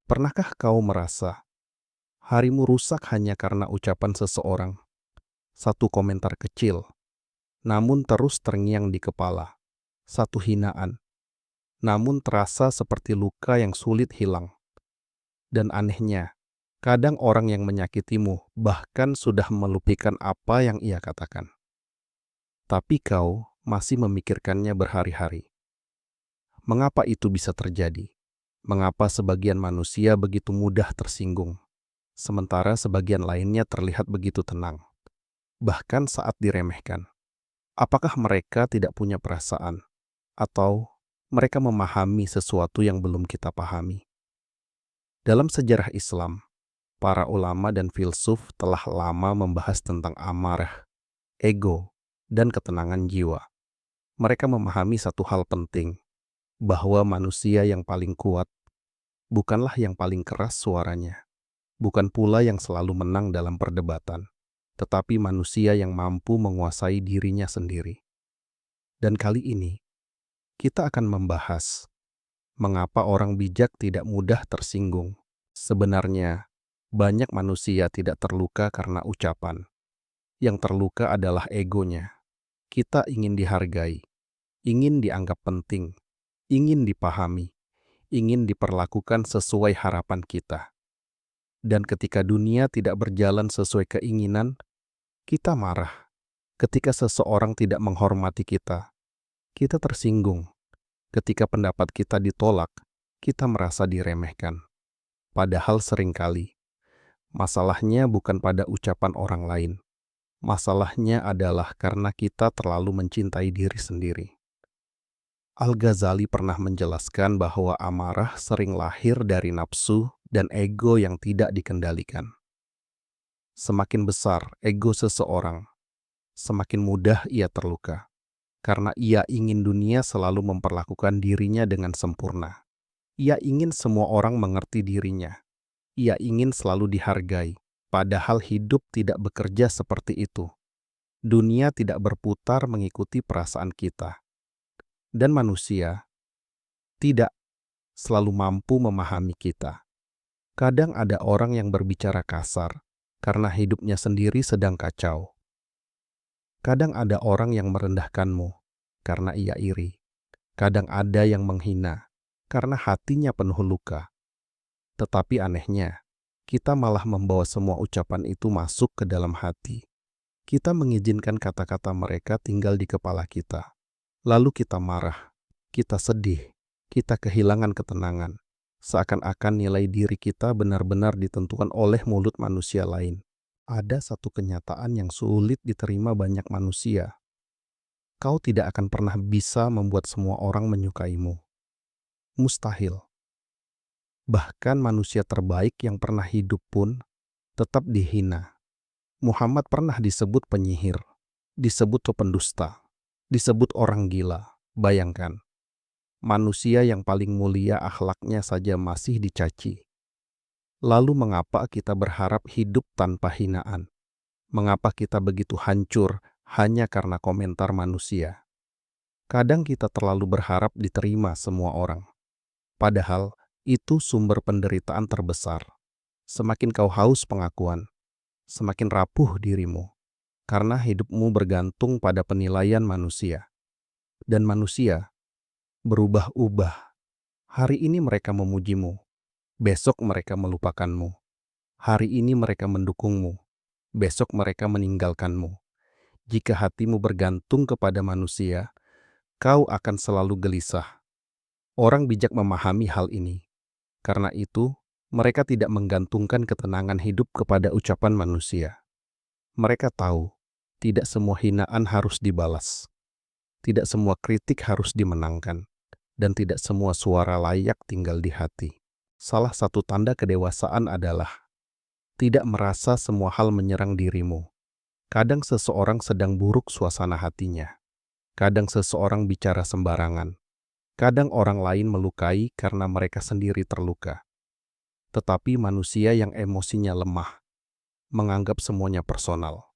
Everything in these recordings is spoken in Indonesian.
Pernahkah kau merasa harimu rusak hanya karena ucapan seseorang, satu komentar kecil, namun terus terngiang di kepala, satu hinaan, namun terasa seperti luka yang sulit hilang. Dan anehnya, kadang orang yang menyakitimu bahkan sudah melupakan apa yang ia katakan. Tapi kau masih memikirkannya berhari-hari. Mengapa itu bisa terjadi? Mengapa sebagian manusia begitu mudah tersinggung, sementara sebagian lainnya terlihat begitu tenang, bahkan saat diremehkan? Apakah mereka tidak punya perasaan, atau mereka memahami sesuatu yang belum kita pahami? Dalam sejarah Islam, para ulama dan filsuf telah lama membahas tentang amarah, ego, dan ketenangan jiwa. Mereka memahami satu hal penting, bahwa manusia yang paling kuat bukanlah yang paling keras suaranya, bukan pula yang selalu menang dalam perdebatan, tetapi manusia yang mampu menguasai dirinya sendiri. Dan kali ini, kita akan membahas mengapa orang bijak tidak mudah tersinggung. Sebenarnya, banyak manusia tidak terluka karena ucapan. Yang terluka adalah egonya. Kita ingin dihargai, ingin dianggap penting, ingin dipahami, ingin diperlakukan sesuai harapan kita. Dan ketika dunia tidak berjalan sesuai keinginan, kita marah. Ketika seseorang tidak menghormati kita tersinggung. Ketika pendapat kita ditolak, kita merasa diremehkan. Padahal seringkali, masalahnya bukan pada ucapan orang lain. Masalahnya adalah karena kita terlalu mencintai diri sendiri. Al-Ghazali pernah menjelaskan bahwa amarah sering lahir dari nafsu dan ego yang tidak dikendalikan. Semakin besar ego seseorang, semakin mudah ia terluka, karena ia ingin dunia selalu memperlakukan dirinya dengan sempurna. Ia ingin semua orang mengerti dirinya. Ia ingin selalu dihargai, padahal hidup tidak bekerja seperti itu. Dunia tidak berputar mengikuti perasaan kita. Dan manusia tidak selalu mampu memahami kita. Kadang ada orang yang berbicara kasar karena hidupnya sendiri sedang kacau. Kadang ada orang yang merendahkanmu karena ia iri. Kadang ada yang menghina karena hatinya penuh luka. Tetapi anehnya, kita malah membawa semua ucapan itu masuk ke dalam hati. Kita mengizinkan kata-kata mereka tinggal di kepala kita. Lalu kita marah, kita sedih, kita kehilangan ketenangan. Seakan-akan nilai diri kita benar-benar ditentukan oleh mulut manusia lain. Ada satu kenyataan yang sulit diterima banyak manusia. Kau tidak akan pernah bisa membuat semua orang menyukaimu. Mustahil. Bahkan manusia terbaik yang pernah hidup pun tetap dihina. Muhammad pernah disebut penyihir, disebut pendusta, disebut orang gila. Bayangkan, manusia yang paling mulia akhlaknya saja masih dicaci. Lalu mengapa kita berharap hidup tanpa hinaan? Mengapa kita begitu hancur hanya karena komentar manusia? Kadang kita terlalu berharap diterima semua orang. Padahal itu sumber penderitaan terbesar. Semakin kau haus pengakuan, semakin rapuh dirimu, karena hidupmu bergantung pada penilaian manusia. Dan manusia berubah-ubah. Hari ini mereka memujimu, besok mereka melupakanmu. Hari ini mereka mendukungmu, besok mereka meninggalkanmu. Jika hatimu bergantung kepada manusia, kau akan selalu gelisah. Orang bijak memahami hal ini. Karena itu, mereka tidak menggantungkan ketenangan hidup kepada ucapan manusia. Mereka tahu, tidak semua hinaan harus dibalas. Tidak semua kritik harus dimenangkan. Dan tidak semua suara layak tinggal di hati. Salah satu tanda kedewasaan adalah tidak merasa semua hal menyerang dirimu. Kadang seseorang sedang buruk suasana hatinya. Kadang seseorang bicara sembarangan. Kadang orang lain melukai karena mereka sendiri terluka. Tetapi manusia yang emosinya lemah, menganggap semuanya personal.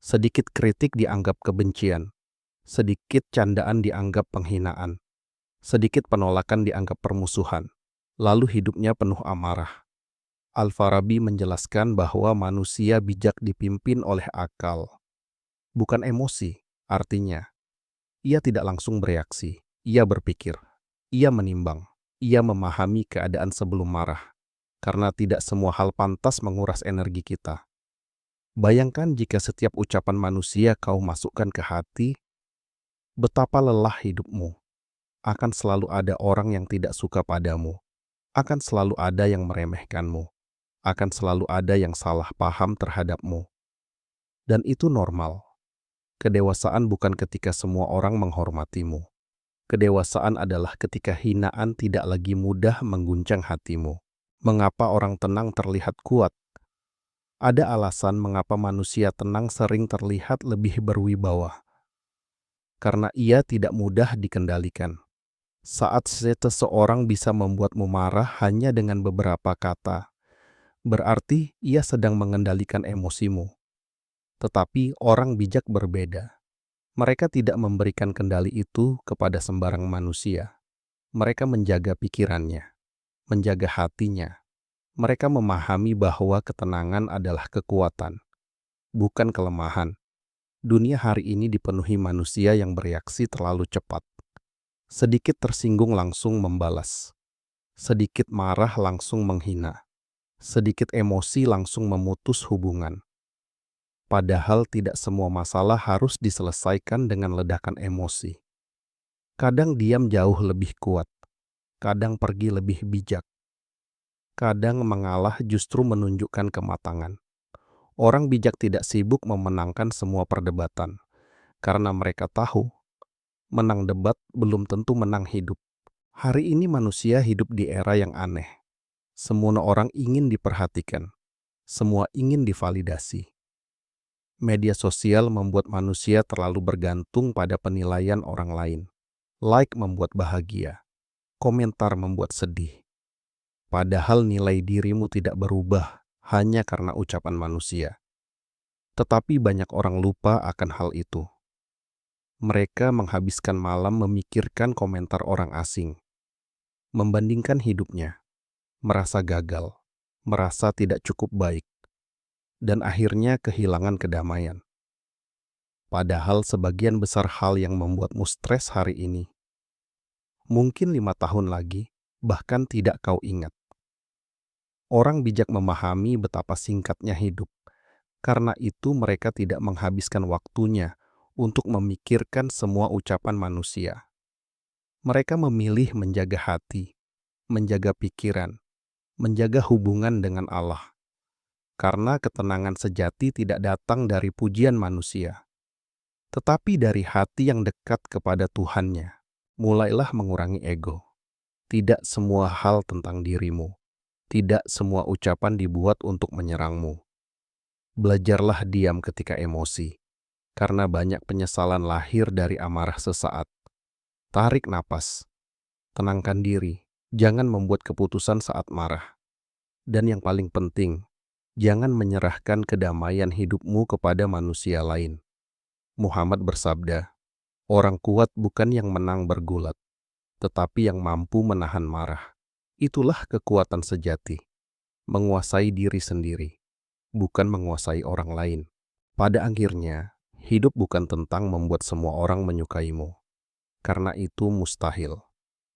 Sedikit kritik dianggap kebencian. Sedikit candaan dianggap penghinaan. Sedikit penolakan dianggap permusuhan. lalu hidupnya penuh amarah. Al-Farabi menjelaskan bahwa manusia bijak dipimpin oleh akal, bukan emosi. Artinya, ia tidak langsung bereaksi, ia berpikir, ia menimbang, ia memahami keadaan sebelum marah, karena tidak semua hal pantas menguras energi kita. Bayangkan jika setiap ucapan manusia kau masukkan ke hati, betapa lelah hidupmu. Akan selalu ada orang yang tidak suka padamu, akan selalu ada yang meremehkanmu, akan selalu ada yang salah paham terhadapmu. Dan itu normal. Kedewasaan bukan ketika semua orang menghormatimu. Kedewasaan adalah ketika hinaan tidak lagi mudah mengguncang hatimu. Mengapa orang tenang terlihat kuat? Ada alasan mengapa manusia tenang sering terlihat lebih berwibawa. Karena ia tidak mudah dikendalikan. Saat seseorang bisa membuatmu marah hanya dengan beberapa kata, berarti ia sedang mengendalikan emosimu. Tetapi orang bijak berbeda. Mereka tidak memberikan kendali itu kepada sembarang manusia. Mereka menjaga pikirannya, menjaga hatinya. Mereka memahami bahwa ketenangan adalah kekuatan, bukan kelemahan. Dunia hari ini dipenuhi manusia yang bereaksi terlalu cepat. Sedikit tersinggung langsung membalas. Sedikit marah langsung menghina. Sedikit emosi langsung memutus hubungan. Padahal tidak semua masalah harus diselesaikan dengan ledakan emosi. Kadang diam jauh lebih kuat. Kadang pergi lebih bijak. Kadang mengalah justru menunjukkan kematangan. Orang bijak tidak sibuk memenangkan semua perdebatan, karena mereka tahu menang debat belum tentu menang hidup. Hari ini manusia hidup di era yang aneh. Semua orang ingin diperhatikan. Semua ingin divalidasi. Media sosial membuat manusia terlalu bergantung pada penilaian orang lain. Like membuat bahagia. Komentar membuat sedih. Padahal nilai dirimu tidak berubah hanya karena ucapan manusia. Tetapi banyak orang lupa akan hal itu. Mereka menghabiskan malam memikirkan komentar orang asing, membandingkan hidupnya, merasa gagal, merasa tidak cukup baik, dan akhirnya kehilangan kedamaian. Padahal sebagian besar hal yang membuatmu stres hari ini, mungkin 5 tahun lagi, bahkan tidak kau ingat. Orang bijak memahami betapa singkatnya hidup, karena itu mereka tidak menghabiskan waktunya untuk memikirkan semua ucapan manusia. Mereka memilih menjaga hati, menjaga pikiran, menjaga hubungan dengan Allah. Karena ketenangan sejati tidak datang dari pujian manusia, tetapi dari hati yang dekat kepada Tuhannya. Mulailah mengurangi ego. Tidak semua hal tentang dirimu. Tidak semua ucapan dibuat untuk menyerangmu. Belajarlah diam ketika emosi, karena banyak penyesalan lahir dari amarah sesaat. Tarik napas, tenangkan diri, jangan membuat keputusan saat marah. Dan yang paling penting, jangan menyerahkan kedamaian hidupmu kepada manusia lain. Muhammad bersabda, orang kuat bukan yang menang bergulat, tetapi yang mampu menahan marah. Itulah kekuatan sejati, menguasai diri sendiri, bukan menguasai orang lain. Pada akhirnya, hidup bukan tentang membuat semua orang menyukaimu. Karena itu mustahil.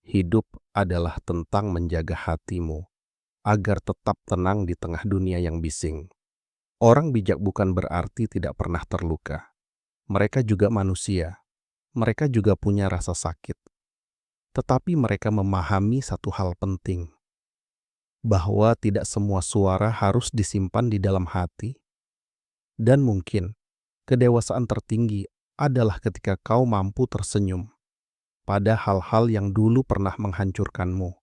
Hidup adalah tentang menjaga hatimu, agar tetap tenang di tengah dunia yang bising. Orang bijak bukan berarti tidak pernah terluka. Mereka juga manusia. Mereka juga punya rasa sakit. Tetapi mereka memahami satu hal penting, bahwa tidak semua suara harus disimpan di dalam hati. Dan mungkin, kedewasaan tertinggi adalah ketika kau mampu tersenyum pada hal-hal yang dulu pernah menghancurkanmu.